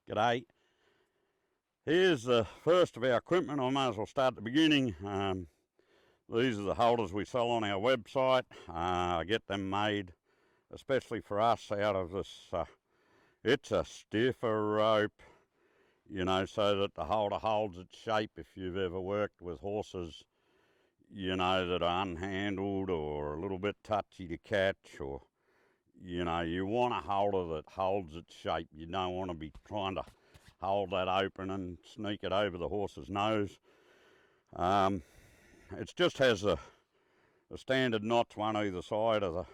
G'day. Here's the first of our equipment. I may as well start at the beginning. These are the holders we sell on our website. I get them made especially for us out of this, it's a stiffer rope, so that the holder holds its shape. If you've ever worked with horses, that are unhandled or a little bit touchy to catch, or, you want a holder that holds its shape. You don't want to be trying to hold that open and sneak it over the horse's nose. It just has a standard notch one either side of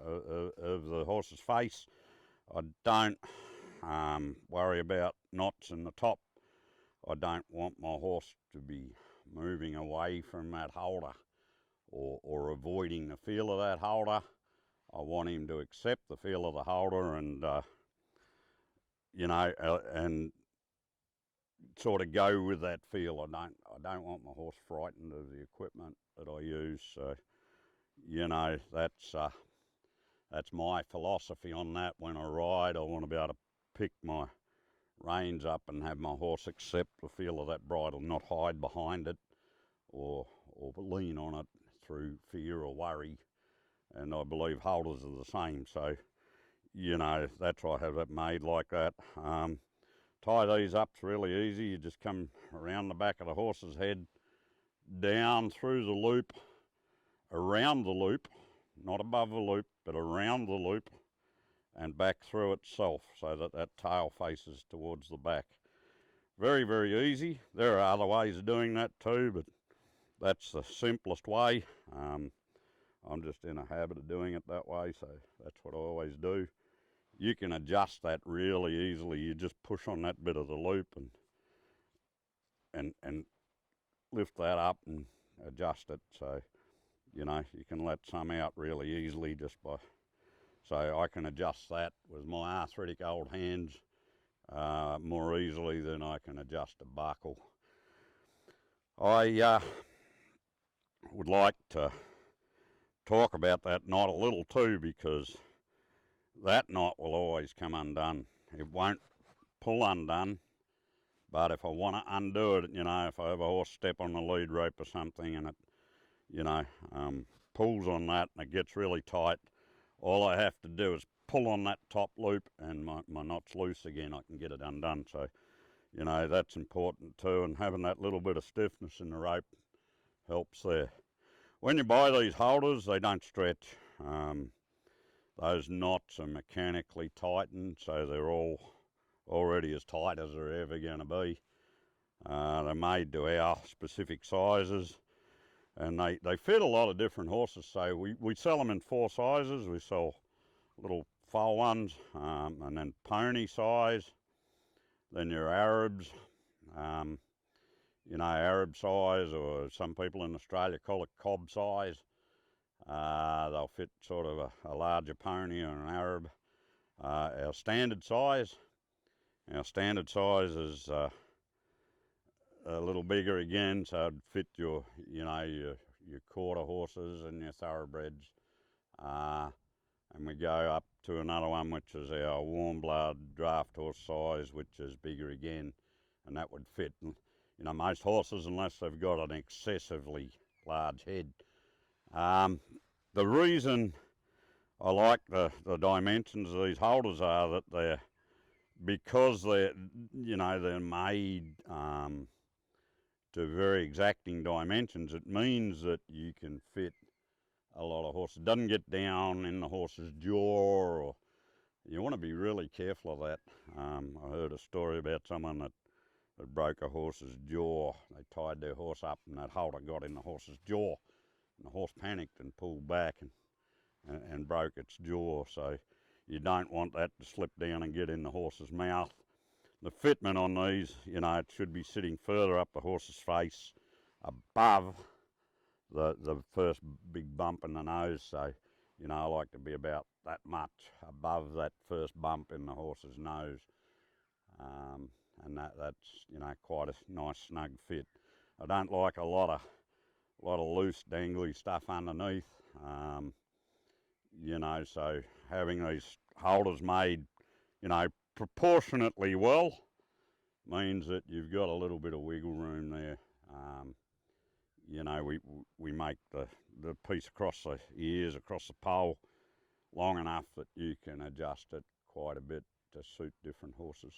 the horse's face. I don't worry about knots in the top. I don't want my horse to be moving away from that holder or avoiding the feel of that holder. I want him to accept the feel of the holder and and sort of go with that feel. I don't want my horse frightened of the equipment that I use. So, that's my philosophy on that. When I ride, I want to be able to pick my reins up and have my horse accept the feel of that bridle, not hide behind it or lean on it through fear or worry. And I believe holders are the same. So, that's why I have it made like that. Tie these up's really easy. You just come around the back of the horse's head, down through the loop, around the loop, not above the loop, but around the loop, and back through itself so that that tail faces towards the back. Very, very easy. There are other ways of doing that too, but that's the simplest way. I'm just in a habit of doing it that way, so that's what I always do. You can adjust that really easily. You just push on that bit of the loop and lift that up and adjust it. So, you can let some out really easily just by, so I can adjust that with my arthritic old hands more easily than I can adjust a buckle. I would like to talk about that knot a little too, because that knot will always come undone. It won't pull undone, but if I want to undo it, if I have a horse step on the lead rope or something and it, pulls on that and it gets really tight, all I have to do is pull on that top loop and my knot's loose again. I can get it undone. So, that's important too, and having that little bit of stiffness in the rope helps there. When you buy these holders, they don't stretch. Those knots are mechanically tightened, so they're all already as tight as they're ever going to be. They're made to our specific sizes, and they fit a lot of different horses. So we sell them in 4 sizes. We sell little foal ones, and then pony size, then your Arabs, Arab size, or some people in Australia call it cob size. They'll fit sort of a larger pony or an Arab. Our standard size is a little bigger again, so it'd fit your quarter horses and your thoroughbreds. And we go up to another one, which is our warm blood draft horse size, which is bigger again, and that would fit, most horses, unless they've got an excessively large head. The reason I like the dimensions of these holders are that because they're made to very exacting dimensions, it means that you can fit a lot of horses. It doesn't get down in the horse's jaw, or you want to be really careful of that. I heard a story about someone that broke a horse's jaw. They tied their horse up and that holder got in the horse's jaw, and the horse panicked and pulled back and broke its jaw. So you don't want that to slip down and get in the horse's mouth. The fitment on these, it should be sitting further up the horse's face, above the first big bump in the nose. So, I like to be about that much above that first bump in the horse's nose. And that's, quite a nice snug fit. I don't like a lot of loose dangly stuff underneath. So having these holders made, proportionately well, means that you've got a little bit of wiggle room there. You know, we make the piece across the ears, across the pole, long enough that you can adjust it quite a bit to suit different horses.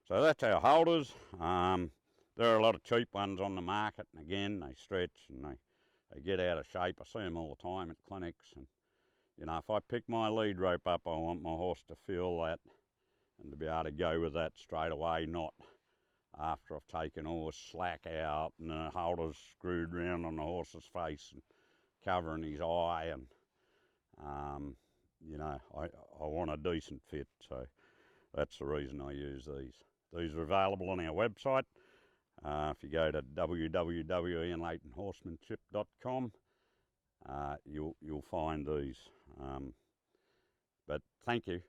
So that's our Halters. There are a lot of cheap ones on the market, and again, they stretch and they get out of shape. I see them all the time at clinics, and you know, if I pick my lead rope up, I want my horse to feel that and to be able to go with that straight away, not after I've taken all the slack out and the halter's screwed round on the horse's face and covering his eye, and you know, I want a decent fit, so that's the reason I use these. These are available on our website. If you go to www.ianleightonhorsemanship.com, you'll find these. But thank you.